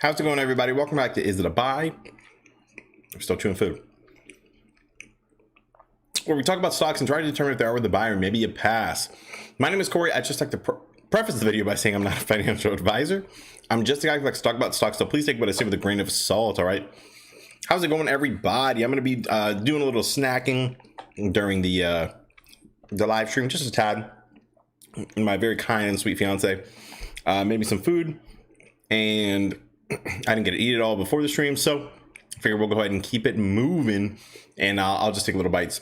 How's it going, everybody? Welcome back to Is It a Buy? I'm still chewing food, where we talk about stocks and try to determine if they are worth a buy or maybe a pass. My name is Corey. I just like to preface the video by saying I'm not a financial advisor. I'm just a guy who likes to talk about stocks, so please take what I say with a grain of salt, all right? How's it going, everybody? I'm going to be doing a little snacking during the live stream, just a tad. My very kind and sweet fiance made me some food, and I didn't get to eat it all before the stream, so I figure we'll go ahead and keep it moving, and I'll just take little bites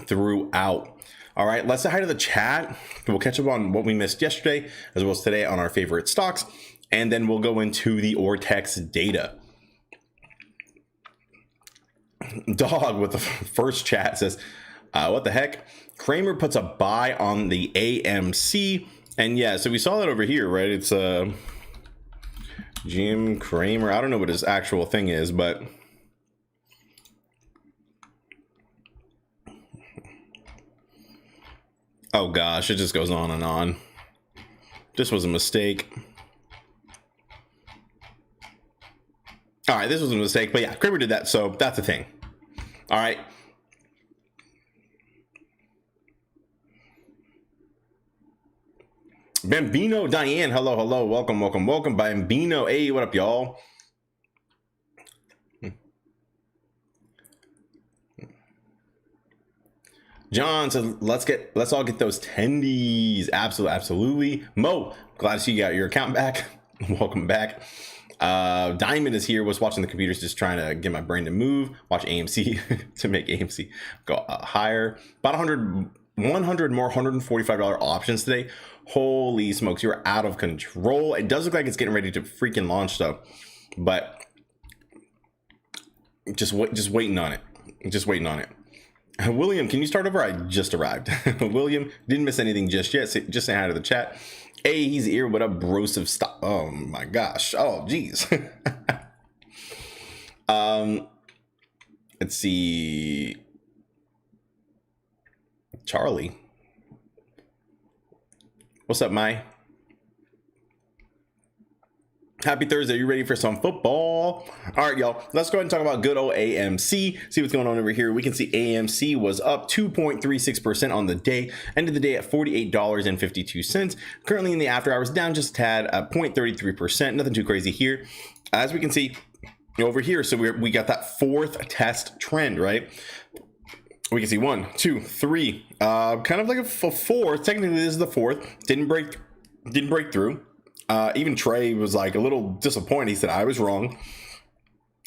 throughout. All right, let's say hi to the chat. We'll catch up on what we missed yesterday as well as today on our favorite stocks, and then we'll go into the Ortex data. Dog with the first chat says, what the heck? Kramer puts a buy on the AMC, and yeah, so we saw that over here, right? It's Jim Kramer. I don't know what his actual thing is, but oh gosh, it just goes on and on. This was a mistake. All right, this was a mistake, but yeah, Kramer did that, so that's the thing. All right. Bambino Diane, hello, welcome. Bambino, hey, what up, y'all? John says, let's all get those tendies. Absolutely. Mo, glad to see you got your account back. Welcome back. Diamond is here, was watching the computers, just trying to get my brain to move. Watch AMC to make AMC go higher. About 100 more $145 options today. Holy smokes, you're out of control. It does look like it's getting ready to freaking launch though, but just waiting on it. William, can you start over? I just arrived. William, didn't miss anything just yet. Just say hi to the chat. Hey, he's here. What up, bros of stock? Oh my gosh. Oh geez. Let's see. Charlie, what's up, Mai? Happy Thursday. You ready for some football? All right, y'all. Let's go ahead and talk about good old AMC. See what's going on over here. We can see AMC was up 2.36% on the day. Ended the day at $48.52. Currently in the after hours, down just a tad at 0.33%. Nothing too crazy here. As we can see over here, so we got that fourth test trend, right? We can see 1, 2, 3, kind of like a fourth. Technically, this is the fourth. Didn't break through. Even Trey was like a little disappointed. He said, I was wrong.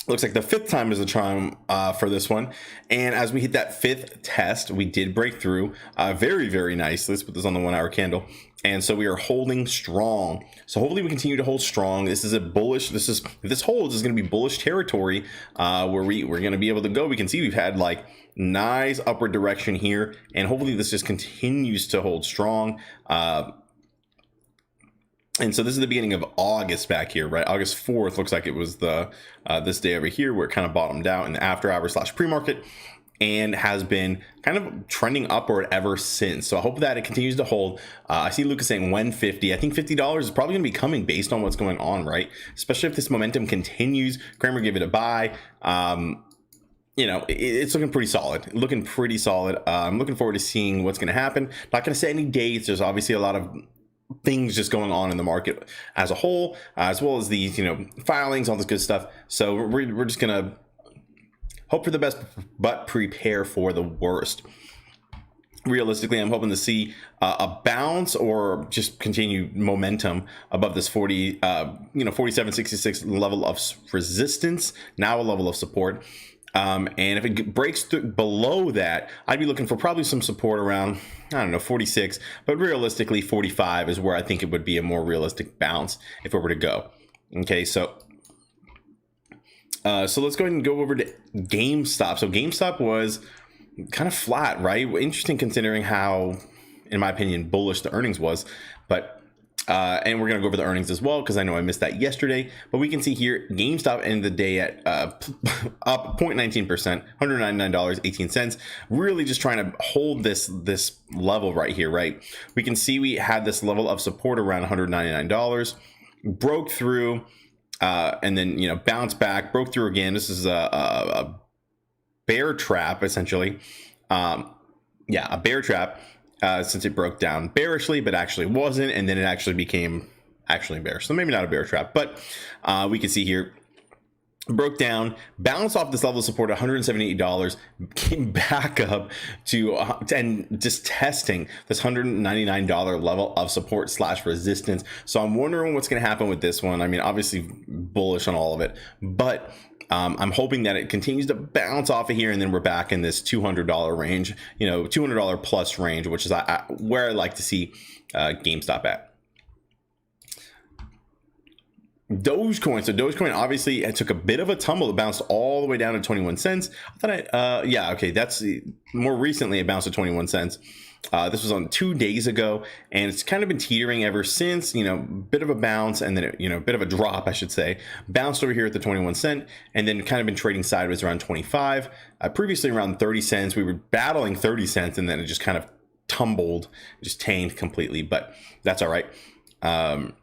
Looks like the fifth time is the charm for this one. And as we hit that fifth test, we did break through. Very, very nice. Let's put this on the 1 hour candle. And so we are holding strong. So hopefully we continue to hold strong. This is a bullish, if this holds, is going to be bullish territory where we're going to be able to go. We can see we've had like nice upward direction here. And hopefully this just continues to hold strong. And so this is the beginning of August back here, right? August 4th looks like it was the this day over here where it kind of bottomed out in the after hours / pre-market and has been kind of trending upward ever since. So I hope that it continues to hold. I see Lucas saying when 50. I think $50 is probably going to be coming based on what's going on, right? Especially if this momentum continues. Kramer gave it a buy. You know, it's looking pretty solid. I'm looking forward to seeing what's going to happen. Not going to say any dates. There's obviously a lot of things just going on in the market as a whole, as well as these, filings, all this good stuff. So we're just gonna hope for the best, but prepare for the worst. Realistically, I'm hoping to see a bounce or just continue momentum above this 47.66 level of resistance, now a level of support. And if it breaks through below that, I'd be looking for probably some support around, 46, but realistically 45 is where I think it would be a more realistic bounce if it were to go. Okay, so let's go ahead and go over to GameStop. So GameStop was kind of flat, right? Interesting considering how, in my opinion, bullish the earnings was, but and we're going to go over the earnings as well because I know I missed that yesterday. But we can see here, GameStop ended the day at up 0.19%, $199.18. Really just trying to hold this level right here, right? We can see we had this level of support around $199, broke through, and then, you know, bounced back, broke through again. This is a bear trap, essentially. Yeah, a bear trap, since it broke down bearishly, but actually wasn't, and then it actually became actually bearish. So maybe not a bear trap, but we can see here, broke down, bounced off this level of support, $178, came back up to and just testing this $199 level of support / resistance. So I'm wondering what's going to happen with this one. I mean, obviously bullish on all of it, but I'm hoping that it continues to bounce off of here, and then we're back in this $200 range, you know, $200 plus range, which is where I like to see GameStop at. Dogecoin. So Dogecoin, obviously it took a bit of a tumble. It bounced all the way down to 21 cents. I thought yeah, okay, that's more recently it bounced to 21 cents. This was on 2 days ago, and it's kind of been teetering ever since. You know, bit of a bounce, and then it, you know, bit of a drop, I should say. Bounced over here at the 21 cent, and then kind of been trading sideways around 25. Previously around 30 cents. We were battling 30 cents, and then it just kind of tumbled, just tanked completely. But that's all right. I'm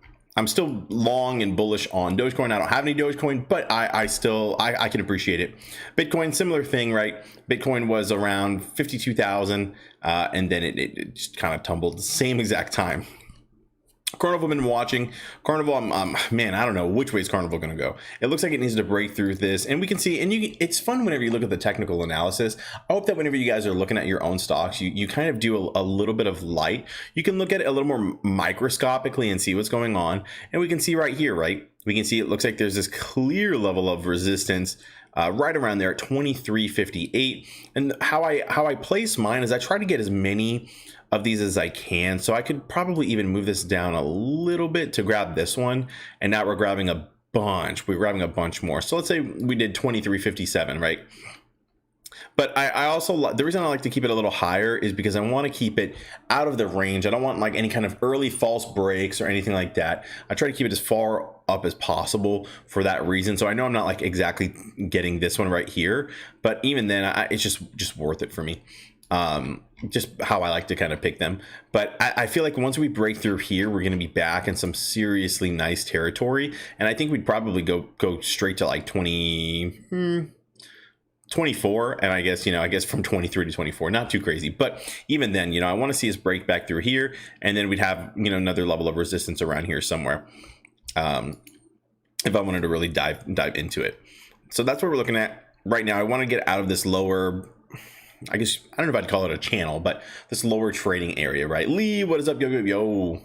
still long and bullish on Dogecoin. I don't have any Dogecoin, but I still can appreciate it. Bitcoin, similar thing, right? Bitcoin was around 52,000, and then it just kind of tumbled the same exact time. Carnival, been watching Carnival. Man, I don't know which way is Carnival going to go. It looks like it needs to break through this, and we can see, and it's fun whenever you look at the technical analysis. I hope that whenever you guys are looking at your own stocks, you kind of do a little bit of light. You can look at it a little more microscopically and see what's going on. And we can see right here, right? We can see it looks like there's this clear level of resistance right around there at 23.58. And how I place mine is I try to get as many of these as I can. So I could probably even move this down a little bit to grab this one. And now we're grabbing a bunch. We're grabbing a bunch more. So let's say we did 23.57, right? But I also, the reason I like to keep it a little higher is because I want to keep it out of the range. I don't want like any kind of early false breaks or anything like that. I try to keep it as far up as possible for that reason. So I know I'm not like exactly getting this one right here, but even then it's just worth it for me. Just how I like to kind of pick them. But I feel like once we break through here, we're going to be back in some seriously nice territory. And I think we'd probably go straight to like 24, and I guess from 23 to 24, not too crazy, but even then, I want to see us break back through here, and then we'd have another level of resistance around here somewhere, if I wanted to really dive into it. So that's what we're looking at right now. I want to get out of this lower, I guess I don't know if I'd call it a channel, but this lower trading area, right? Lee, what is up? Yo.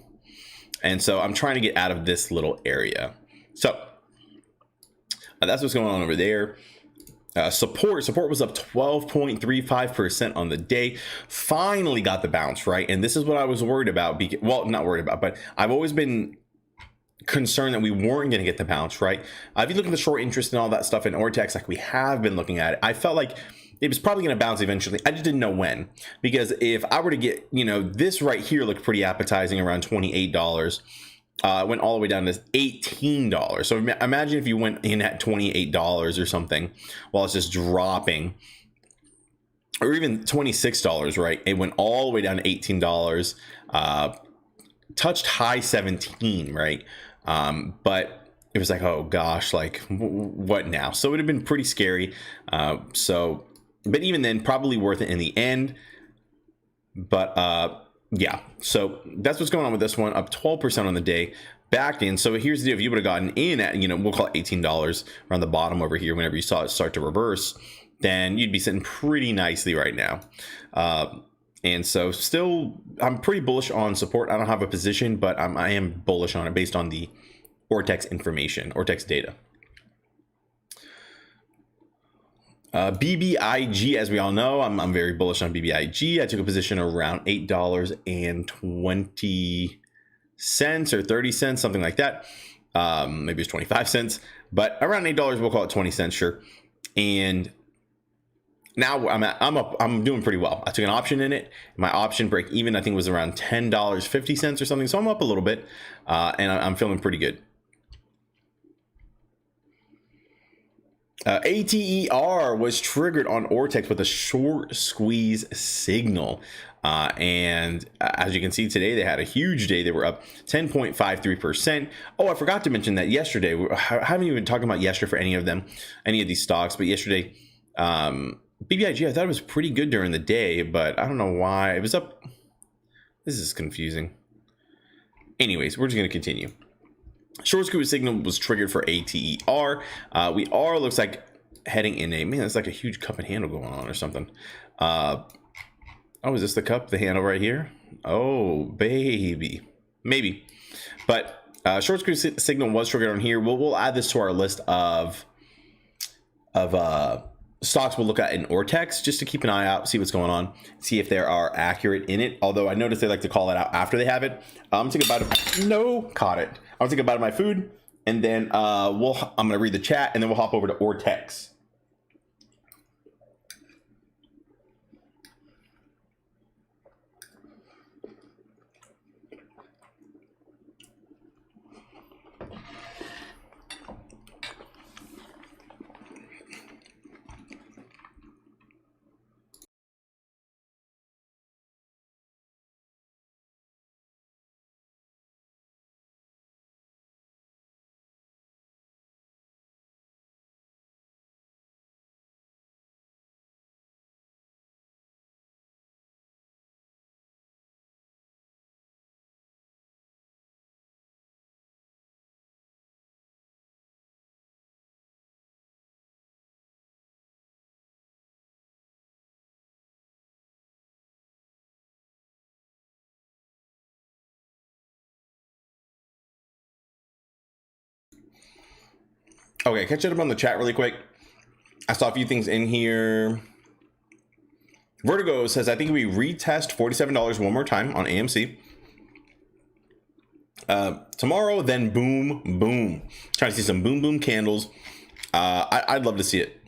And so I'm trying to get out of this little area. So that's what's going on over there. Support was up 12.35% on the day. Finally got the bounce, right? And this is what I was worried about. Well, not worried about, but I've always been concerned that we weren't going to get the bounce, right? If you look at the short interest and all that stuff in Ortex, like we have been looking at it, I felt like it was probably going to bounce eventually. I just didn't know when, because if I were to get, this right here looked pretty appetizing around $28. Went all the way down to $18. So imagine if you went in at $28 or something while it's just dropping, or even $26, right? It went all the way down to $18, touched high 17, right? But it was like, oh gosh, like what now? So it would have been pretty scary. But even then, probably worth it in the end. But yeah, so that's what's going on with this one, up 12% on the day, back in. So here's the deal: if you would have gotten in at, we'll call it $18 around the bottom over here, whenever you saw it start to reverse, then you'd be sitting pretty nicely right now. And so still, I'm pretty bullish on support. I don't have a position, but I am bullish on it based on the Ortex information, Ortex data. BBIG, as we all know, I'm very bullish on BBIG. I took a position around $8.20 or 30 cents, something like that. Maybe it's 25 cents, but around $8, we'll call it 20 cents, sure. And now I'm doing pretty well. I took an option in it. My option break even, I think, was around $10.50 or something. So I'm up a little bit, and I'm feeling pretty good. ATER was triggered on Ortex with a short squeeze signal. And as you can see today, they had a huge day. They were up 10.53%. Oh, I forgot to mention that yesterday, I haven't even talked about yesterday for any of these stocks, but yesterday, BBIG, I thought it was pretty good during the day, but I don't know why it was up. This is confusing. Anyways, we're just going to continue. Short squeeze signal was triggered for ATER. We are, looks like, heading in a, man, it's like a huge cup and handle going on or something. Oh, is this the cup, the handle right here? Oh, baby. Maybe. But short squeeze signal was triggered on here. We'll add this to our list of stocks we'll look at in Ortex, just to keep an eye out, see what's going on, see if they are accurate in it. Although I noticed they like to call it out after they have it. I'm gonna take a bite of, no, caught it. I'm gonna take a bite of my food, and then I'm gonna read the chat, and then we'll hop over to Ortex. Okay, catch up on the chat really quick. I saw a few things in here. Vertigo says, I think we retest $47 one more time on AMC. Tomorrow, then boom, boom. Trying to see some boom, boom candles. I'd love to see it.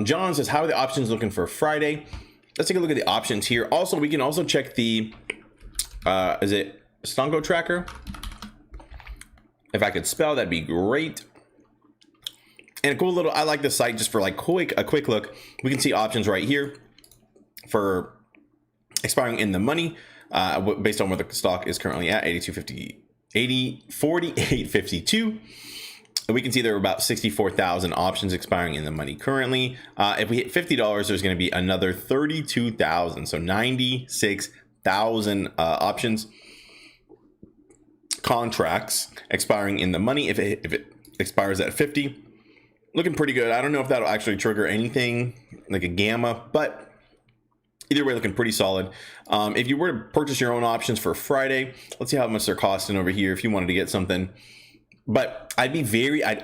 John says, how are the options looking for Friday? Let's take a look at the options here. Also, we can also check the, is it Stongo tracker? If I could spell, that'd be great. And a cool little, I like this site just for like a quick look. We can see options right here for expiring in the money, based on where the stock is currently at, 48.52. We can see there are about 64,000 options expiring in the money currently. If we hit $50, there's going to be another 32,000, so 96,000 options contracts expiring in the money. If it expires at 50, looking pretty good. I don't know if that'll actually trigger anything like a gamma, but either way, looking pretty solid. If you were to purchase your own options for Friday, let's see how much they're costing over here if you wanted to get something. But I'd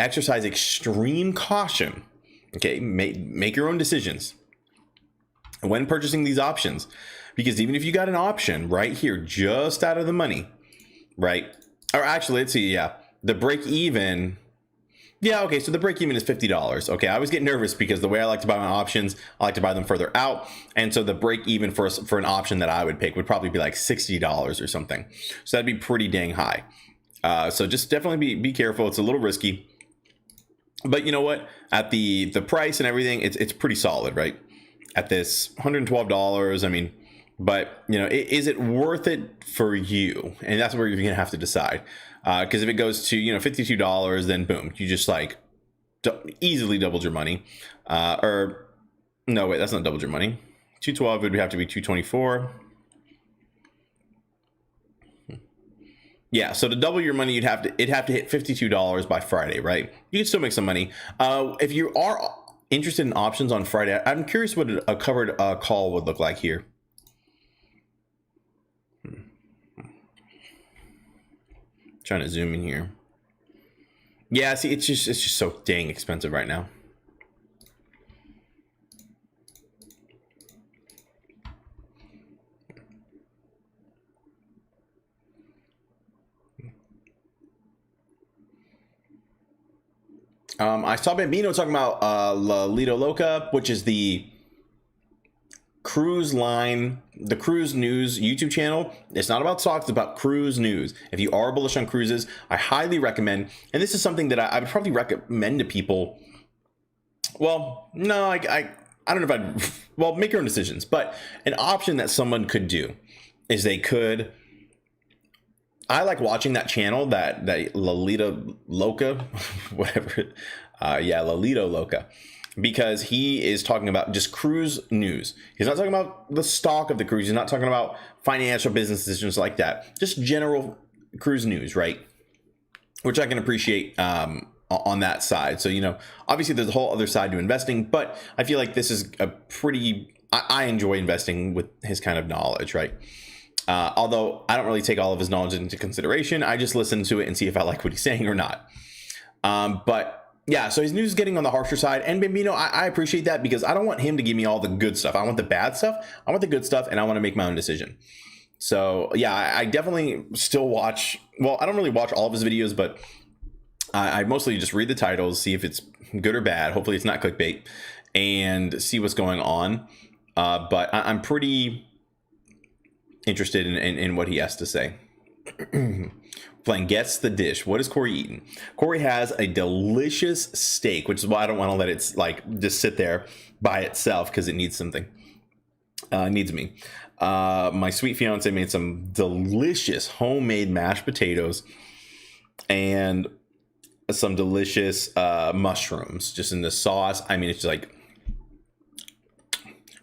exercise extreme caution. Okay, make your own decisions when purchasing these options, because even if you got an option right here just out of the money, right? Or actually, let's see, yeah, the break even. Yeah, okay, so the break even is $50. Okay, I was getting nervous because the way I like to buy my options, I like to buy them further out, and so the break even for an option that I would pick would probably be like $60 or something. So that'd be pretty dang high. So just definitely be careful. It's a little risky, but you know what? At the price and everything, it's pretty solid, right? At this $112, I mean, but you know, is it worth it for you? And that's where you're gonna have to decide. Because if it goes to, you know, $52, then boom, you just like easily doubled your money. Or no, wait, that's not doubled your money. 212 would have to be 224. Yeah, so to double your money, it'd have to hit $52 by Friday, right? You can still make some money. If you are interested in options on Friday, I'm curious what a covered call would look like here. Trying to zoom in here. Yeah, see, it's just so dang expensive right now. I saw Bambino talking about La Lido Loca, which is the cruise line, the cruise news YouTube channel. It's not about stocks, it's about cruise news. If you are bullish on cruises, I highly recommend, and this is something that I would probably recommend to people. Well, no, I don't know if I'd, well, make your own decisions, but an option that someone could do is they could, I like watching that channel, that Lolita Loca, whatever. Yeah, Lolito Loca, because he is talking about just cruise news. He's not talking about the stock of the cruise. He's not talking about financial business decisions like that. Just general cruise news, right? Which I can appreciate on that side. So, you know, obviously there's a whole other side to investing, but I feel like this is a pretty, I enjoy investing with his kind of knowledge, right? Although I don't really take all of his knowledge into consideration. I just listen to it and see if I like what he's saying or not. But yeah, so his news is getting on the harsher side. And Bambino, I appreciate that, because I don't want him to give me all the good stuff. I want the bad stuff. I want the good stuff, and I want to make my own decision. So yeah, I definitely still watch. Well, I don't really watch all of his videos, but I mostly just read the titles, see if it's good or bad. Hopefully it's not clickbait, and see what's going on. But I'm pretty interested in what he has to say. Playing Guess the Dish. What is Corey eating? Corey has a delicious steak, which is why I don't want to let it like just sit there by itself, because it needs something. Needs me. My sweet fiance made some delicious homemade mashed potatoes and some delicious mushrooms just in the sauce. I mean, it's just like,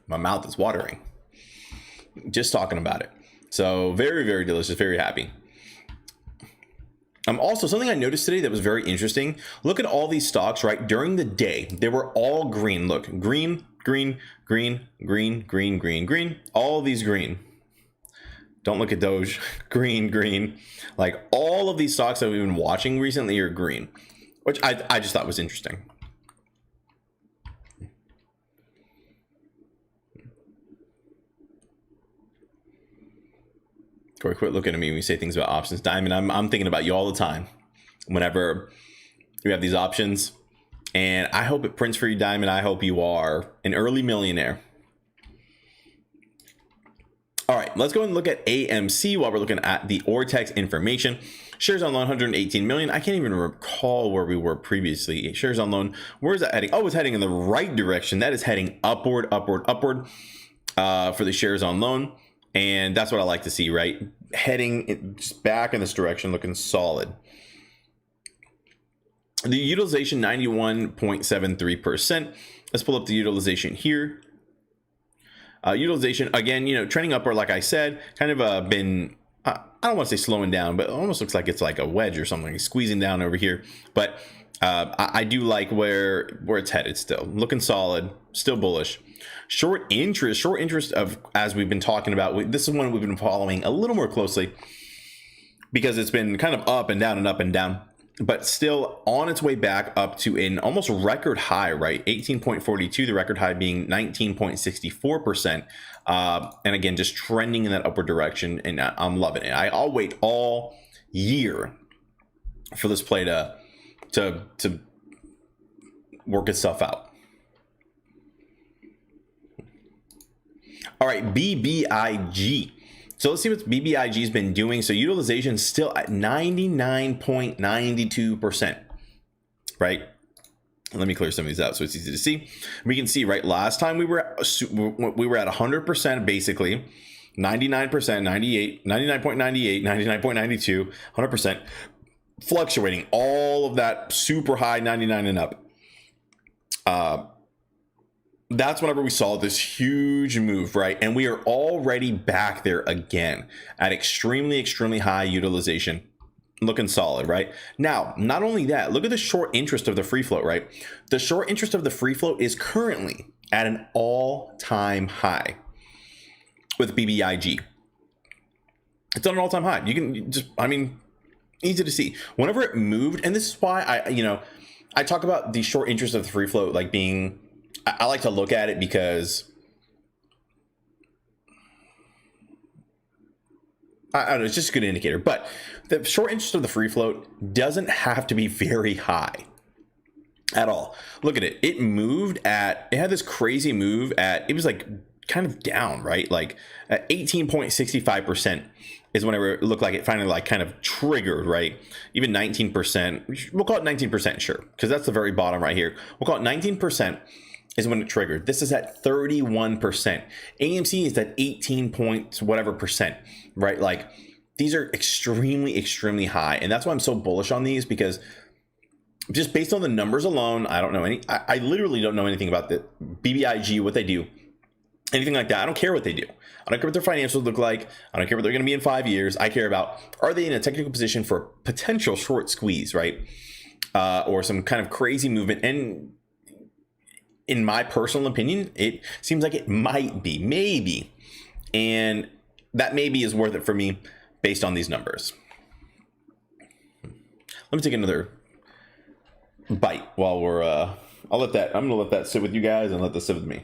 my mouth is watering just talking about it. So very, very delicious. Very happy. Also, something I noticed today that was very interesting. Look at all these stocks, right? During the day, they were all green. Look, green, green, green, green, green, green, green. All these green. Don't look at Doge. Green, green. Like all of these stocks that we've been watching recently are green, which I just thought was interesting. Corey, quit looking at me when you say things about options. Diamond, I'm thinking about you all the time whenever you have these options. And I hope it prints for you, Diamond. I hope you are an early millionaire. All right, let's go and look at AMC while we're looking at the Ortex information. Shares on loan, 118 million. I can't even recall where we were previously. Shares on loan, where is that heading? Oh, it's heading in the right direction. That is heading upward, upward, upward for the shares on loan. And that's what I like to see, right? Heading just back in this direction, looking solid. The utilization, 91.73%. Let's pull up the utilization here. Utilization, again, you know, trending upward, like I said, kind of been, I don't want to say slowing down, but it almost looks like it's like a wedge or something, squeezing down over here. But I do like where it's headed still. Looking solid, still bullish. Short interest of, as we've been talking about, this is one we've been following a little more closely because it's been kind of up and down and up and down, but still on its way back up to an almost record high, right? 18.42, the record high being 19.64%. And again, just trending in that upward direction, and I'm loving it. I'll wait all year for this play to work itself out. All right, BBIG. So let's see what BBIG's been doing. So utilization still at 99.92%, right? Let me clear some of these out so it's easy to see. We can see, right, last time we were at 100% basically, 99%, 98, 99.98, 99.92, 100%, fluctuating, all of that super high 99 and up. That's whenever we saw this huge move, right? And we are already back there again at extremely, extremely high utilization, looking solid, right? Now, not only that, look at the short interest of the free float, right? The short interest of the free float is currently at an all-time high with BBIG. It's on an all-time high. You can just, I mean, easy to see. Whenever it moved, and this is why I talk about the short interest of the free float like being, I like to look at it because I don't know, it's just a good indicator. But the short interest of the free float doesn't have to be very high. at all. Look at it. It had this crazy move it was like kind of down, right? Like at 18.65% is whenever it looked like it finally like kind of triggered, right? Even 19%, we'll call it 19%, sure, because that's the very bottom right here. We'll call it 19% is when it triggered. This is at 31%. AMC is at 18 points, whatever percent, right? Like these are extremely, extremely high. And that's why I'm so bullish on these, because just based on the numbers alone, I don't know I literally don't know anything about the BBIG, what they do, anything like that. I don't care what they do. I don't care what their financials look like. I don't care what they're going to be in 5 years. I care about, are they in a technical position for a potential short squeeze, right? Or some kind of crazy movement. And in my personal opinion, it seems like it might be, maybe. And that maybe is worth it for me based on these numbers. Let me take another bite while we're, I'm going to let that sit with you guys and let this sit with me.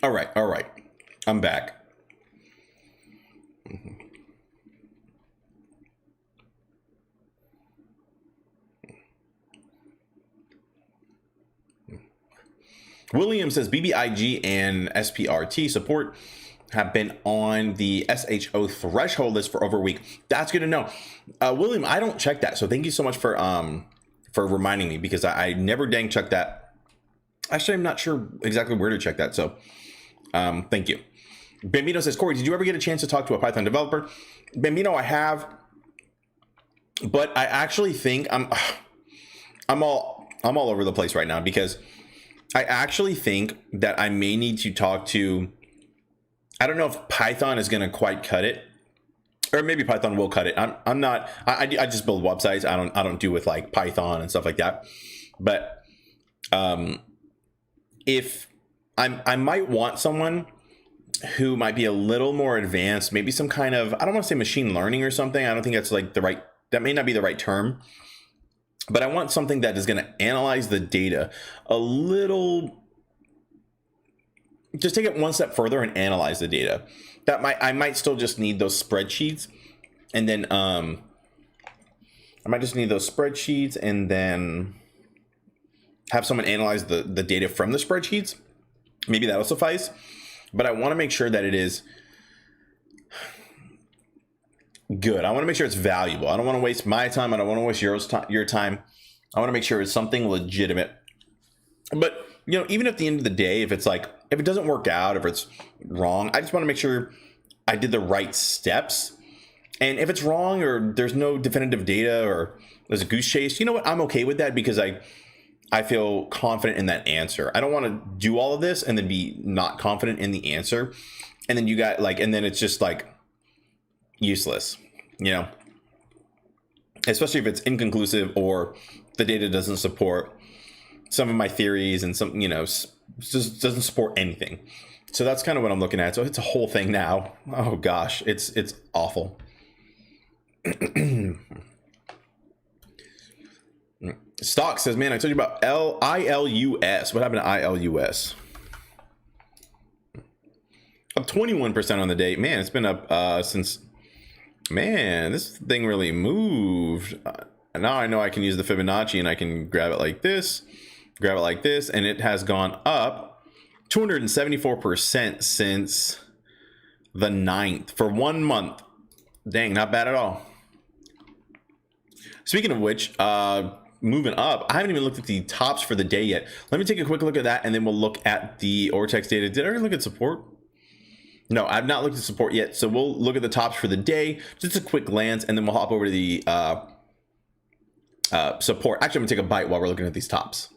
All right. I'm back. William says BBIG and SPRT support have been on the SHO threshold list for over a week. That's good to know. William, I don't check that. So thank you so much for reminding me, because I never dang checked that. Actually, I'm not sure exactly where to check that. So thank you. Bambino says, Corey, did you ever get a chance to talk to a Python developer? Bambino, I have, but I actually think I'm all over the place right now, because I actually think that I may need to talk to, I don't know if Python is going to quite cut it, or maybe Python will cut it. I'm not, I just build websites. I don't do with like Python and stuff like that. But if I might want someone who might be a little more advanced, maybe some kind of, I don't want to say machine learning or something. I don't think that's like that may not be the right term. But I want something that is going to analyze the data a little, just take it one step further and analyze the data. I might still just need those spreadsheets, and then I might just need those spreadsheets and then have someone analyze the data from the spreadsheets. Maybe that'll suffice. But I want to make sure that it is good. I want to make sure it's valuable. I don't want to waste my time. I don't want to waste your time. I want to make sure it's something legitimate. But, even at the end of the day, if it doesn't work out, if it's wrong, I just want to make sure I did the right steps. And if it's wrong, or there's no definitive data, or there's a goose chase, you know what? I'm okay with that, because I feel confident in that answer. I don't want to do all of this and then be not confident in the answer. And then and then it's just like useless, especially if it's inconclusive or the data doesn't support some of my theories, and some, just doesn't support anything. So that's kind of what I'm looking at. So it's a whole thing now. Oh gosh, it's awful. Stock says, man, I told you about ILUS. What happened to ILUS? Up 21% on the day. Man, it's been up since, man, this thing really moved. Now I know I can use the Fibonacci, and I can grab it like this, and it has gone up 274% since the 9th for 1 month. Dang, not bad at all. Speaking of which, moving up. I haven't even looked at the tops for the day yet. Let me take a quick look at that, and then we'll look at the Ortex data. Did I already look at support? No, I've not looked at support yet. So we'll look at the tops for the day, just a quick glance, and then we'll hop over to the support. Actually, I'm gonna take a bite while we're looking at these tops.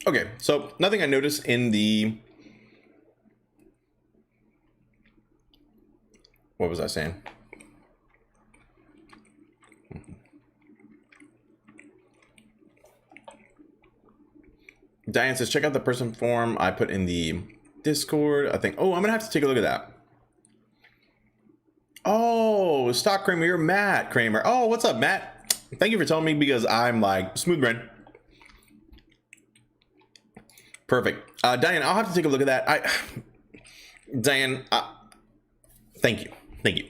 Okay, so nothing I noticed in the, what was I saying? Diane says, check out the person form I put in the Discord. I think, oh, I'm gonna have to take a look at that. Oh, Stock Kramer, you're Matt Kramer. Oh, what's up, Matt? Thank you for telling me, because I'm like smooth brain. Perfect. Diane, I'll have to take a look at that. Diane, thank you. Thank you.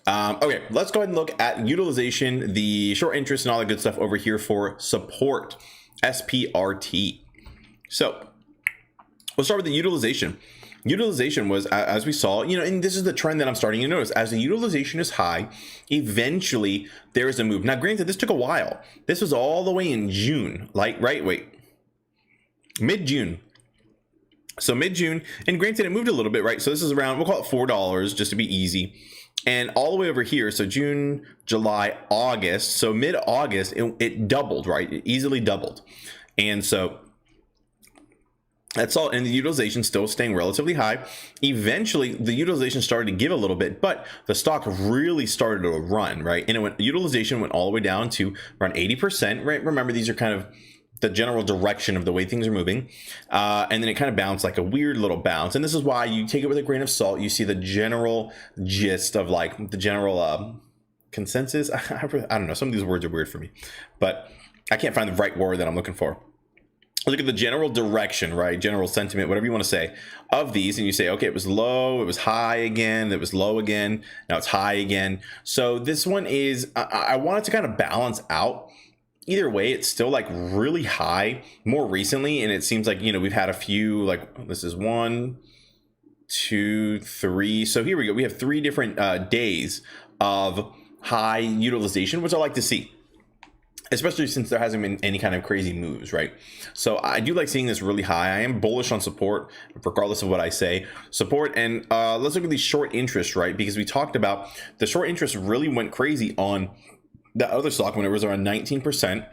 Okay, let's go ahead and look at utilization, the short interest and all that good stuff over here for support, SPRT. So we'll start with the utilization. Utilization was, as we saw, you know, and this is the trend that I'm starting to notice. As the utilization is high, eventually there is a move. Now, granted, this took a while. This was all the way in June, like, right? Wait. Mid-June. So mid-June, and granted it moved a little bit, right? So this is around, we'll call it $4 just to be easy. And all the way over here, so June, July, August. So mid-August, it doubled, right? It easily doubled. And so that's all, and the utilization still staying relatively high. Eventually, the utilization started to give a little bit, but the stock really started to run, right? And utilization went all the way down to around 80%, right? Remember, these are kind of the general direction of the way things are moving, and then it kind of bounced like a weird little bounce. And this is why you take it with a grain of salt. You see the general gist of like the general consensus. I don't know, some of these words are weird for me, but I can't find the right word that I'm looking for. Look at the general direction, right? General sentiment, whatever you want to say, of these, and you say, okay, it was low, it was high again, it was low again, now it's high again. So this one is, I want it to kind of balance out. Either way, it's still like really high more recently, and it seems like, you know, we've had a few, like this is 1, 2, 3. So here we go. We have 3 different days of high utilization, which I like to see, especially since there hasn't been any kind of crazy moves, right? So I do like seeing this really high. I am bullish on support, regardless of what I say. Support, and let's look at these short interest, right? Because we talked about the short interest really went crazy on the other stock when it was around 19%,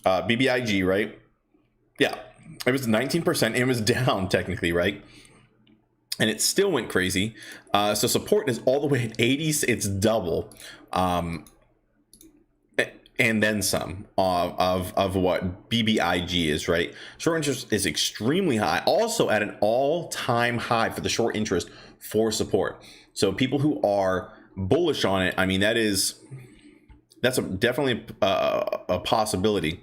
BBIG, right? Yeah, it was 19%, and it was down technically, right? And it still went crazy. So support is all the way at 80, it's double, and then some of what BBIG is, right? Short interest is extremely high, also at an all-time high for the short interest for support. So people who are bullish on it, I mean, that's definitely a possibility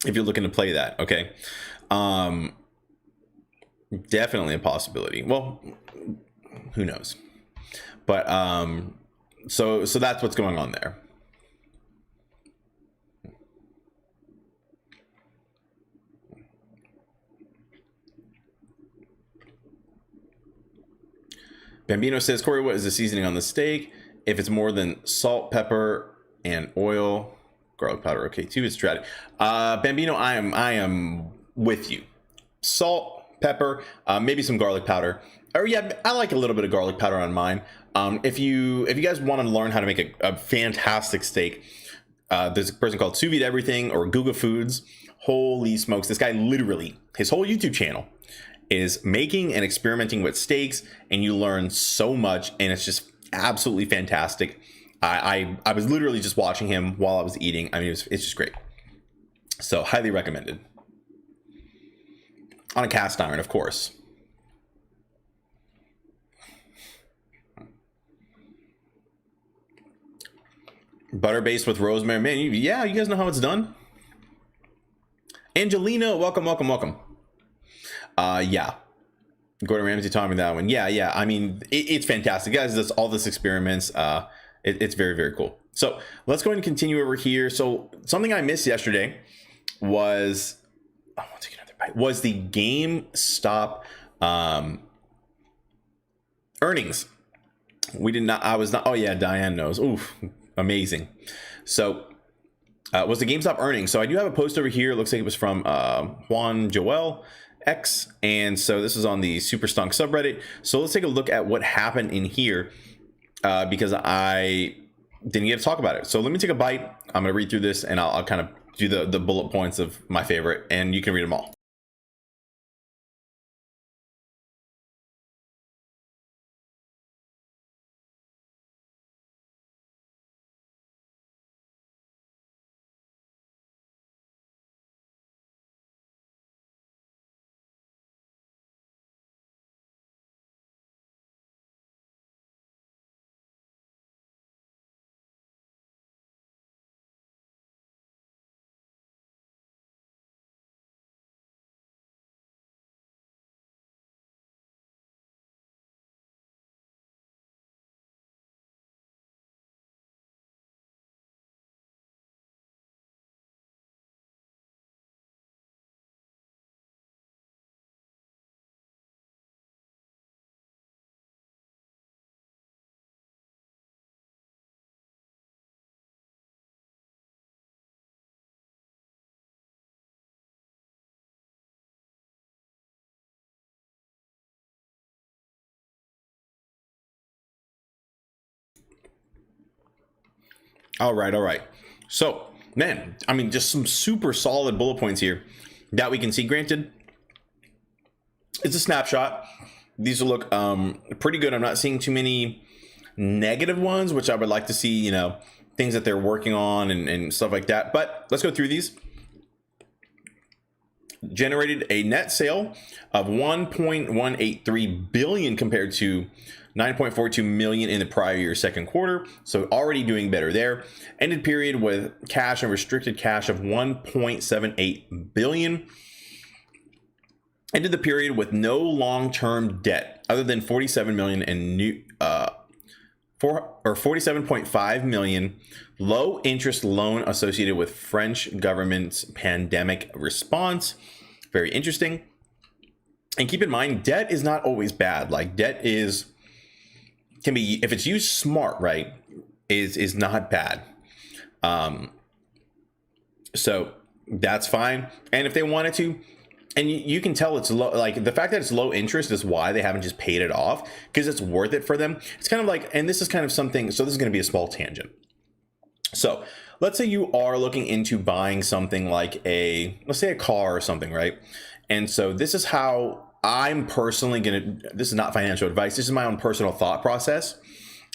if you're looking to play that. Okay, definitely a possibility. Well, who knows? But so that's what's going on there. Bambino says, Corey, what is the seasoning on the steak? If it's more than salt, pepper, and oil, garlic powder, okay, too. It's strategy. Bambino, I am with you. Salt, pepper, maybe some garlic powder. Or yeah, I like a little bit of garlic powder on mine. If you guys want to learn how to make a fantastic steak, there's a person called Sous Vide Everything or Google Foods. Holy smokes, this guy literally, his whole YouTube channel is making and experimenting with steaks, and you learn so much, and it's just absolutely fantastic. I was literally just watching him while I was eating. I mean, it's just great. So highly recommended. On a cast iron, of course. Butter based with rosemary. Man, yeah, you guys know how it's done. Angelina, welcome. Yeah. Gordon Ramsay taught me that one. Yeah. I mean, it's fantastic. Guys, does all this experiments. It's very, very cool. So let's go ahead and continue over here. So something I missed yesterday was, I'll take another bite, was the GameStop earnings. We did not, I was not, oh yeah, Diane knows. Oof, amazing. So was the GameStop earnings. So I do have a post over here. It looks like it was from Juan Joel X. And so this is on the Super Stunk subreddit. So let's take a look at what happened in here because I didn't get to talk about it. So let me take a bite. I'm going to read through this and I'll kind of do the bullet points of my favorite, and you can read them all. All right. So, man, I mean, just some super solid bullet points here that we can see. Granted, it's a snapshot. These will look pretty good. I'm not seeing too many negative ones, which I would like to see, you know, things that they're working on and stuff like that. But let's go through these. Generated a net sale of 1.183 billion compared to 9.42 million in the prior year's second quarter. So already doing better there. Ended period with cash and restricted cash of 1.78 billion. Ended the period with no long-term debt other than 47 million in new 47.5 million low interest loan associated with French government's pandemic response. Very interesting. And keep in mind, debt is not always bad. Like debt can be, if it's used smart, right, is not bad. So that's fine. And if they wanted to, and you can tell it's low, like the fact that it's low interest is why they haven't just paid it off, because it's worth it for them. It's kind of like, and this is kind of something, so this is going to be a small tangent. So let's say you are looking into buying something like let's say a car or something, right? And so this is how I'm personally this is not financial advice. This is my own personal thought process.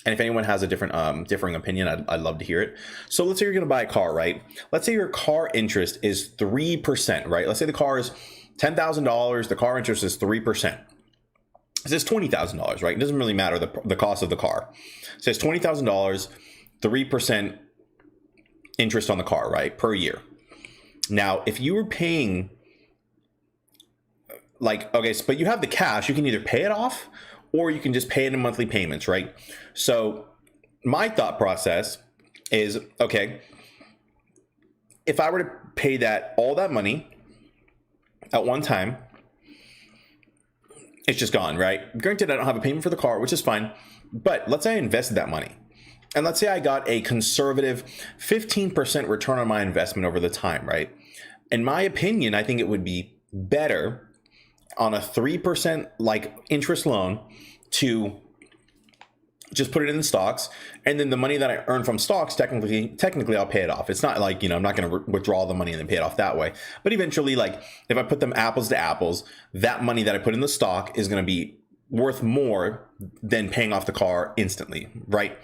And if anyone has a differing opinion, I'd love to hear it. So let's say you're going to buy a car, right? Let's say your car interest is 3%, right? Let's say the car is $10,000. The car interest is 3%. It says $20,000, right? It doesn't really matter the cost of the car. It says $20,000, 3% interest on the car, right? Per year. Now, if you were paying but you have the cash, you can either pay it off or you can just pay it in monthly payments, right? So my thought process is, okay, if I were to pay all that money at one time, it's just gone, right? Granted, I don't have a payment for the car, which is fine, but let's say I invested that money. And let's say I got a conservative 15% return on my investment over the time, right? In my opinion, I think it would be better on a 3% like interest loan to just put it in the stocks, and then the money that I earn from stocks, technically I'll pay it off. It's not like, I'm not going to withdraw the money and then pay it off that way. But eventually, like if I put them apples to apples, that money that I put in the stock is going to be worth more than paying off the car instantly, right?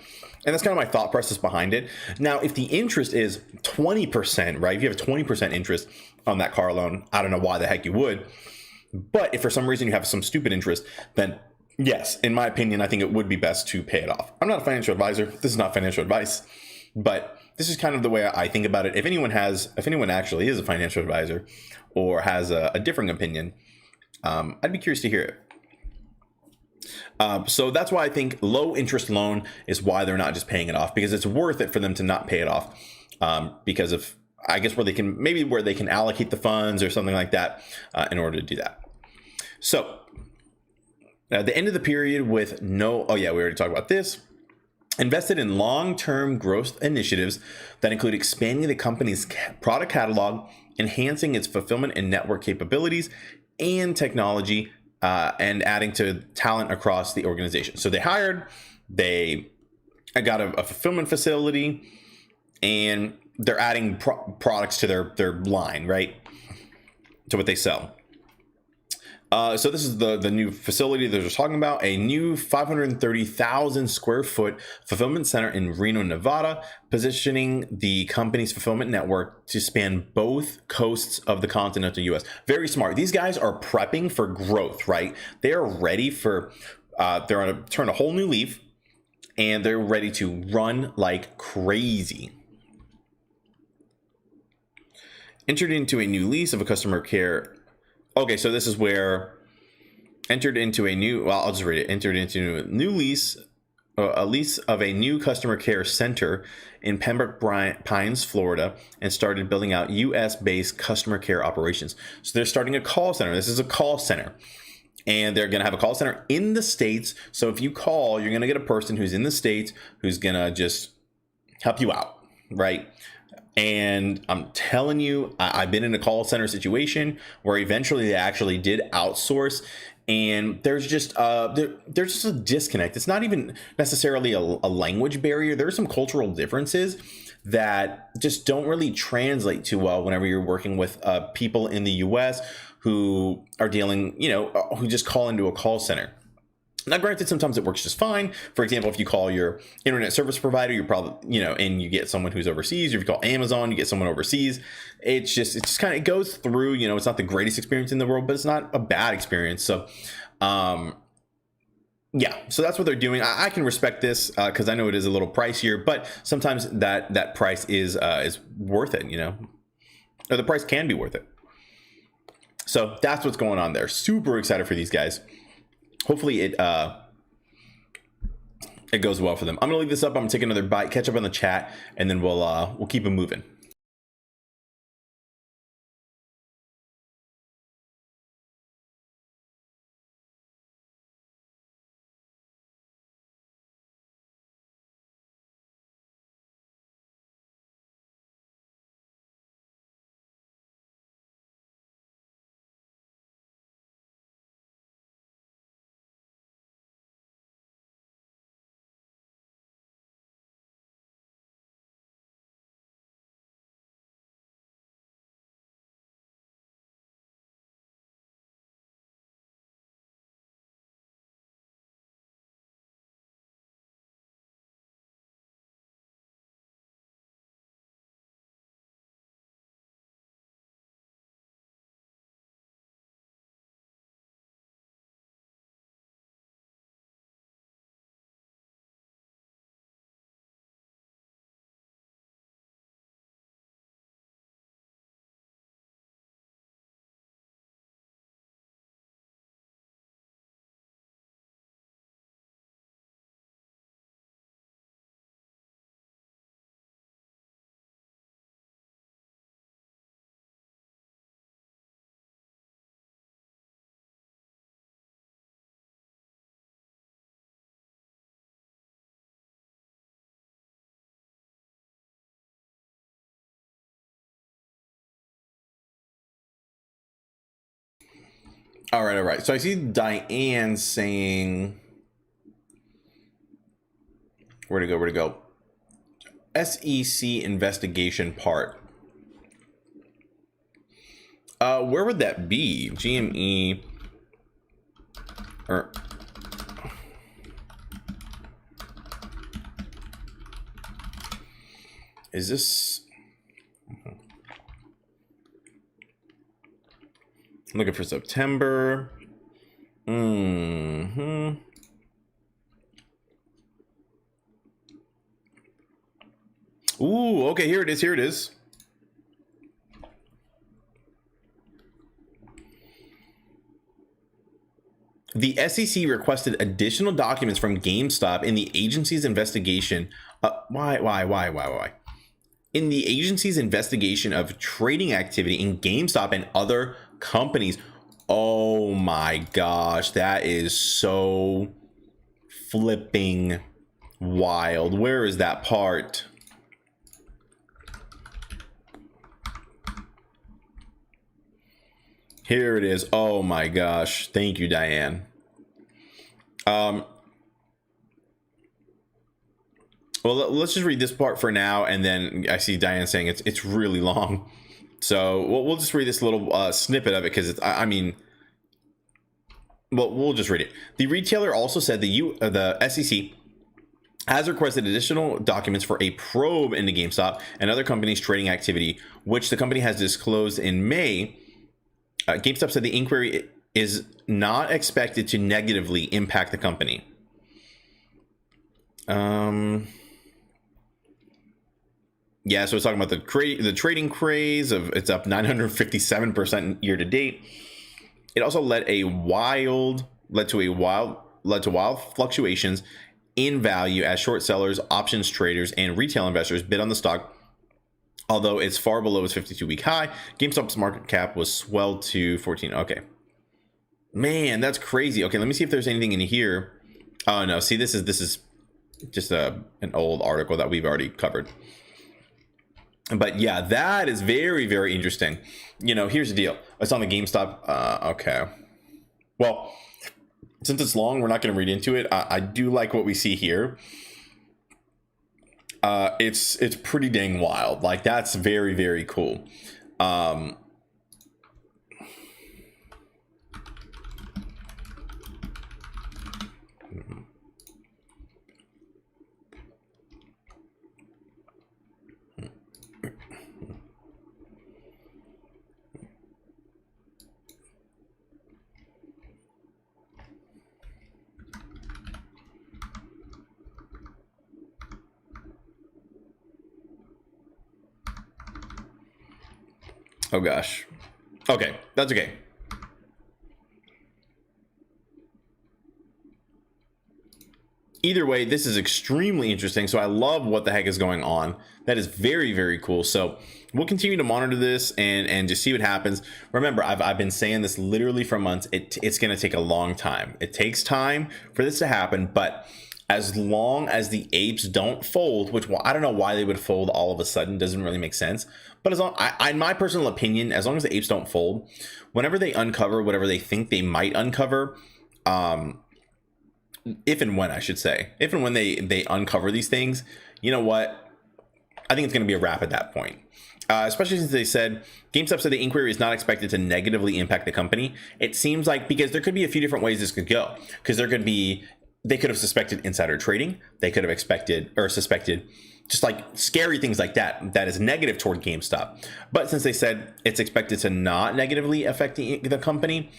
And that's kind of my thought process behind it. Now, if the interest is 20%, right? If you have a 20% interest on that car loan, I don't know why the heck you would. But if for some reason you have some stupid interest, then yes, in my opinion, I think it would be best to pay it off. I'm not a financial advisor. This is not financial advice, but this is kind of the way I think about it. If anyone actually is a financial advisor or has a differing opinion, I'd be curious to hear it. So that's why I think low interest loan is why they're not just paying it off, because it's worth it for them to not pay it off, because of, I guess, where they can allocate the funds or something like that in order to do that. So the end of the period with oh yeah, we already talked about this. Invested in long-term growth initiatives that include expanding the company's product catalog, enhancing its fulfillment and network capabilities and technology, and adding to talent across the organization. So they got a fulfillment facility, and they're adding products to their line, right? To what they sell. So this is the new facility that they're talking about, a new 530,000 square foot fulfillment center in Reno, Nevada, positioning the company's fulfillment network to span both coasts of the continental US. Very smart. These guys are prepping for growth, right? They are ready for, they're on turn a whole new leaf, and they're ready to run like crazy. Entered into a new lease of a customer care. Okay, so this is where entered into a new, well, I'll just read it. Entered into a new lease, a lease of a new customer care center in Pembroke Pines, Florida, and started building out US-based customer care operations. So they're starting a call center. This is a call center, and they're going to have a call center in the States. So if you call, you're going to get a person who's in the States who's going to just help you out, right? And I'm telling you, I've been in a call center situation where eventually they actually did outsource, and there's just there's just a disconnect. It's not even necessarily a language barrier. There are some cultural differences that just don't really translate too well whenever you're working with people in the US who are dealing, who just call into a call center. Now, granted, sometimes it works just fine. For example, if you call your internet service provider, you're probably, and you get someone who's overseas, or if you call Amazon, you get someone overseas. It just kind of goes through, it's not the greatest experience in the world, but it's not a bad experience. So, yeah, so that's what they're doing. I can respect this because I know it is a little pricier, but sometimes that price is worth it, or the price can be worth it. So that's what's going on there. Super excited for these guys. Hopefully it goes well for them. I'm gonna leave this up. I'm gonna take another bite, catch up on the chat, and then we'll keep it moving. All right. So I see Diane saying, Where to go? Where to go? SEC investigation part. Where would that be? GME or is this? I'm looking for September. Ooh, okay, here it is. Here it is. The SEC requested additional documents from GameStop in the agency's investigation. Why? In the agency's investigation of trading activity in GameStop and other companies. Oh my gosh, that is so flipping wild. Where is that part? Here it is. Oh my gosh. Thank you, Diane. Well, let's just read this part for now, and then I see Diane saying it's really long, so we'll just read this little snippet of it because it's, I mean, well, we'll just read it. The retailer also said the SEC has requested additional documents for a probe into GameStop and other companies' trading activity, which the company has disclosed in May. GameStop said the inquiry is not expected to negatively impact the company. Yeah, so it's talking about the trading craze of it's up 957% year to date. It also led to wild fluctuations in value as short sellers, options traders, and retail investors bid on the stock. Although it's far below its 52-week high, GameStop's market cap was swelled to 14. Okay, man, that's crazy. Okay, let me see if there's anything in here. Oh no, see, this is just an old article that we've already covered. But yeah, that is very, very interesting. You know, here's the deal. It's on the GameStop. Okay. Well, since it's long, we're not going to read into it. I do like what we see here. It's pretty dang wild. Like, that's very, very cool. Oh gosh. Okay, that's okay. Either way, this is extremely interesting. So I love what the heck is going on. That is very, very cool. So we'll continue to monitor this and just see what happens. Remember, I've been saying this literally for months. It's going to take a long time. It takes time for this to happen, but as long as the apes don't fold, which I don't know why they would fold all of a sudden, doesn't really make sense. But as long, in my personal opinion, as long as the apes don't fold, whenever they uncover whatever they think they might uncover, if and when, I should say, if and when they uncover these things, you know what? I think it's going to be a wrap at that point. Especially since they said, GameStop said the inquiry is not expected to negatively impact the company. It seems like, because there could be a few different ways this could go. Because they could have suspected insider trading. They could have suspected just like scary things like that is negative toward GameStop. But since they said it's expected to not negatively affect the company,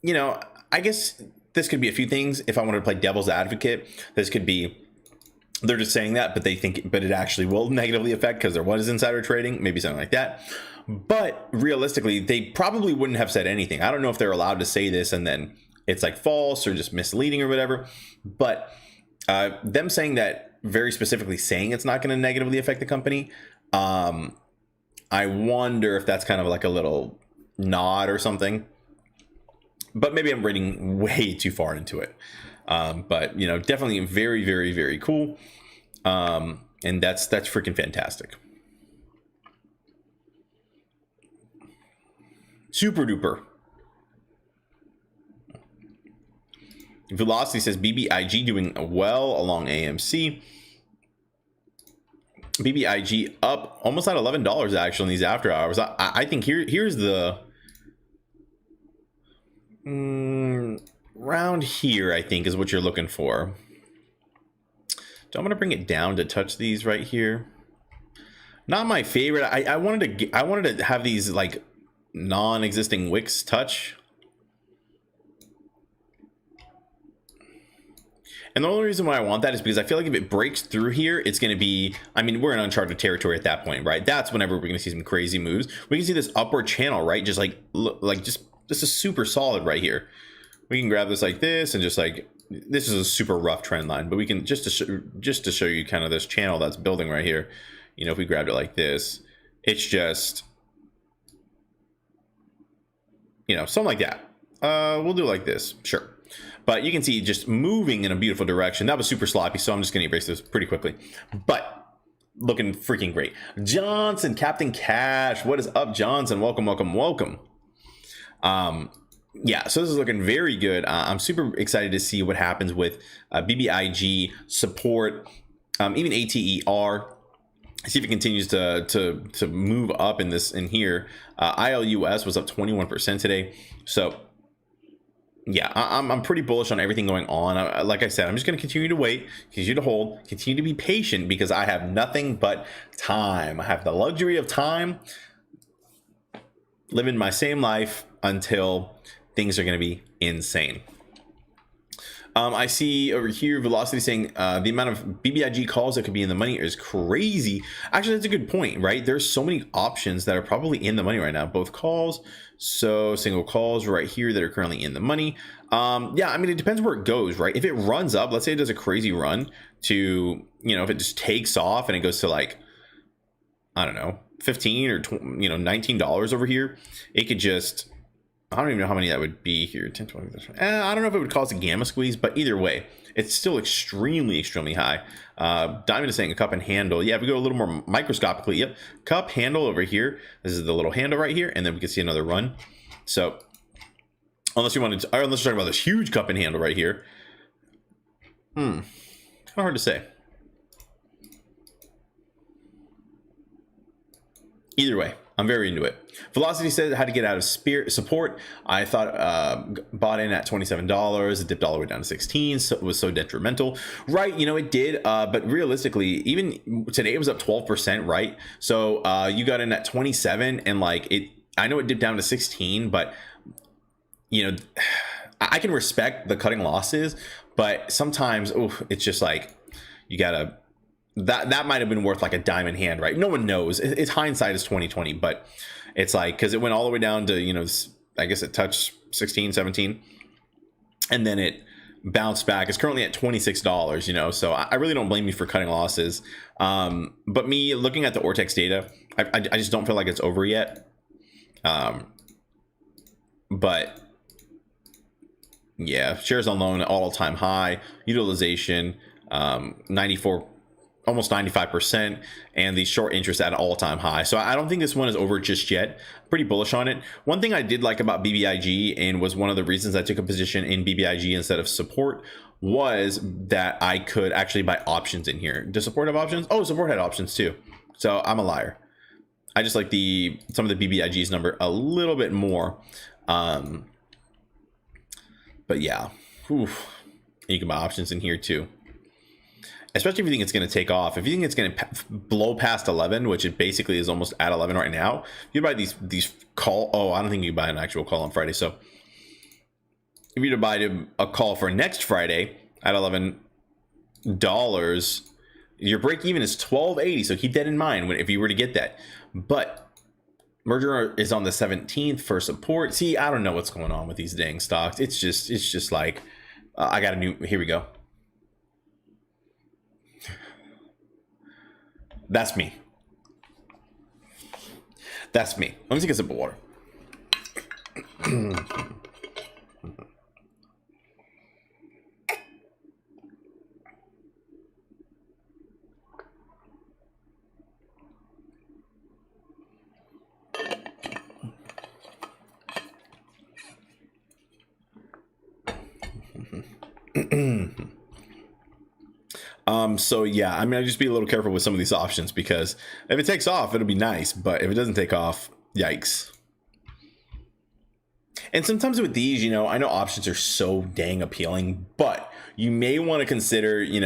you know, I guess this could be a few things. If I wanted to play devil's advocate, this could be, they're just saying that, but it actually will negatively affect because there was insider trading, maybe something like that. But realistically, they probably wouldn't have said anything. I don't know if they're allowed to say this and then it's like false or just misleading or whatever. But them saying that, very specifically saying it's not going to negatively affect the company, I wonder if that's kind of like a little nod or something. But maybe I'm reading way too far into it. But, you know, definitely very, very, very cool. And that's freaking fantastic. Super duper. Velocity says BBIG doing well along AMC. BBIG up almost at $11 actually in these after hours. I think here's the round here, I think, is what you're looking for. So I'm gonna bring it down to touch these right here. Not my favorite. I wanted to have these like non-existing wicks touch. And the only reason why I want that is because I feel like if it breaks through here, it's going to be, I mean, we're in uncharted territory at that point, right? That's whenever we're going to see some crazy moves. We can see this upward channel, right? Just like this is super solid right here. We can grab this like this and just like, this is a super rough trend line, but we can just to show you kind of this channel that's building right here. You know, if we grabbed it like this, it's just, you know, something like that. We'll do it like this, sure. But you can see just moving in a beautiful direction. That was super sloppy, so I'm just going to erase this pretty quickly. But looking freaking great. Johnson, Captain Cash. What is up, Johnson? Welcome, welcome, welcome. Yeah, so this is looking very good. I'm super excited to see what happens with BBIG support, even ATER. See if it continues to move up in here. ILUS was up 21% today. So yeah, I'm pretty bullish on everything going on. Like I said, I'm just going to continue to wait, continue to hold, continue to be patient because I have nothing but time. I have the luxury of time, living my same life until things are going to be insane. I see over here Velocity saying the amount of BBIG calls that could be in the money is crazy. Actually, that's a good point, right? There's so many options that are probably in the money right now, both calls, so single calls right here that are currently in the money. Yeah, I mean, it depends where it goes, right? If it runs up, let's say it does a crazy run to, you know, if it just takes off and it goes to like, I don't know, 15 or $19 over here, it could just, I don't even know how many that would be here. 10, 20. I don't know if it would cause a gamma squeeze, but either way, it's still extremely, extremely high. Diamond is saying a cup and handle. Yeah, if we go a little more microscopically, yep, cup handle over here. This is the little handle right here, and then we can see another run. So, unless you wanted to, or unless you're talking about this huge cup and handle right here, kind of hard to say. Either way, I'm very into it. Velocity said how to get out of support. I thought bought in at $27. It dipped all the way down to 16. So it was so detrimental, right? You know, it did. But realistically, even today it was up 12%, right? So you got in at 27, and like it. I know it dipped down to 16, but you know, I can respect the cutting losses, but sometimes it's just like you gotta. That might have been worth like a diamond hand, right? No one knows. It's hindsight is 2020, but it's like, because it went all the way down to, you know, I guess it touched 16, 17, and then it bounced back. It's currently at $26, you know, so I really don't blame you for cutting losses. But me looking at the Ortex data, I just don't feel like it's over yet. But yeah, shares on loan all-time high, utilization 94, almost 95%, and the short interest at an all-time high. So I don't think this one is over just yet. Pretty bullish on it. One thing I did like about BBIG, and was one of the reasons I took a position in BBIG instead of support, was that I could actually buy options in here. Does support have options? Oh, support had options too. So I'm a liar. I just like some of the BBIG's number a little bit more. But yeah, you can buy options in here too. Especially if you think it's going to take off. If you think it's going to blow past 11, which it basically is almost at 11 right now, you buy these call. Oh, I don't think you buy an actual call on Friday. So if you were to buy a call for next Friday at $11, your break even is $12.80. So keep that in mind if you were to get that. But merger is on the 17th for support. See, I don't know what's going on with these dang stocks. It's just like I got a new. Here we go. That's me. That's me. Let me take a sip of water. So yeah, I mean, I just be a little careful with some of these options, because if it takes off, it'll be nice, but if it doesn't take off, yikes. And sometimes with these, I know options are so dang appealing, but you may want to consider, if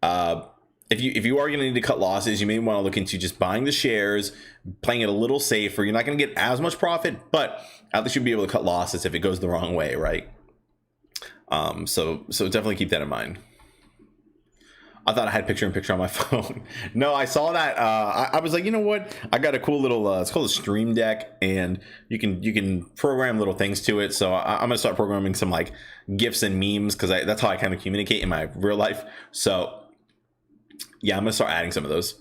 you are going to need to cut losses, you may want to look into just buying the shares, playing it a little safer. You're not going to get as much profit, but at least you'll be able to cut losses if it goes the wrong way, right? So definitely keep that in mind. I thought I had picture-in-picture on my phone. No, I saw that. I was like, you know what? I got a cool little, it's called a Stream Deck, and you can program little things to it. So I'm going to start programming some like GIFs and memes, because that's how I kind of communicate in my real life. So yeah, I'm going to start adding some of those.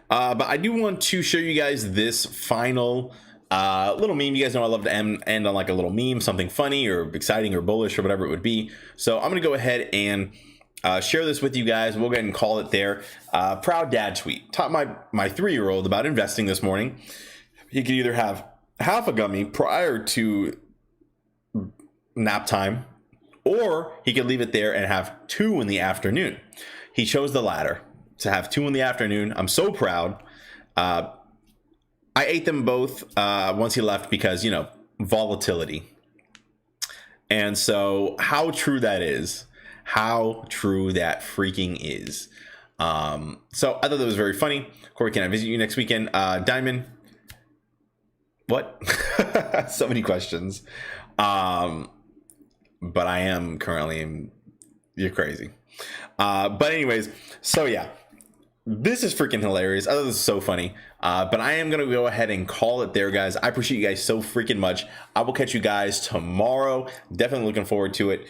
But I do want to show you guys this final little meme. You guys know I love to end on like a little meme, something funny or exciting or bullish or whatever it would be. So I'm going to go ahead and share this with you guys. We'll go ahead and call it there. Proud dad tweet. Taught my 3-year-old about investing this morning. He could either have half a gummy prior to nap time, or he could leave it there and have 2 in the afternoon. He chose the latter, to have 2 in the afternoon. I'm so proud. I ate them both once he left, because, volatility. And so how true that is, how true that freaking is. So I thought that was very funny. Corey, can I visit you next weekend? Diamond, what? So many questions. But I am currently, you're crazy. But anyways, so yeah. This is freaking hilarious. I thought this is so funny. But I am going to go ahead and call it there, guys. I appreciate you guys so freaking much. I will catch you guys tomorrow. Definitely looking forward to it.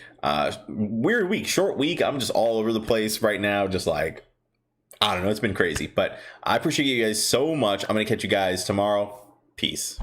Weird week, short week. I'm just all over the place right now. Just like, I don't know. It's been crazy. But I appreciate you guys so much. I'm going to catch you guys tomorrow. Peace.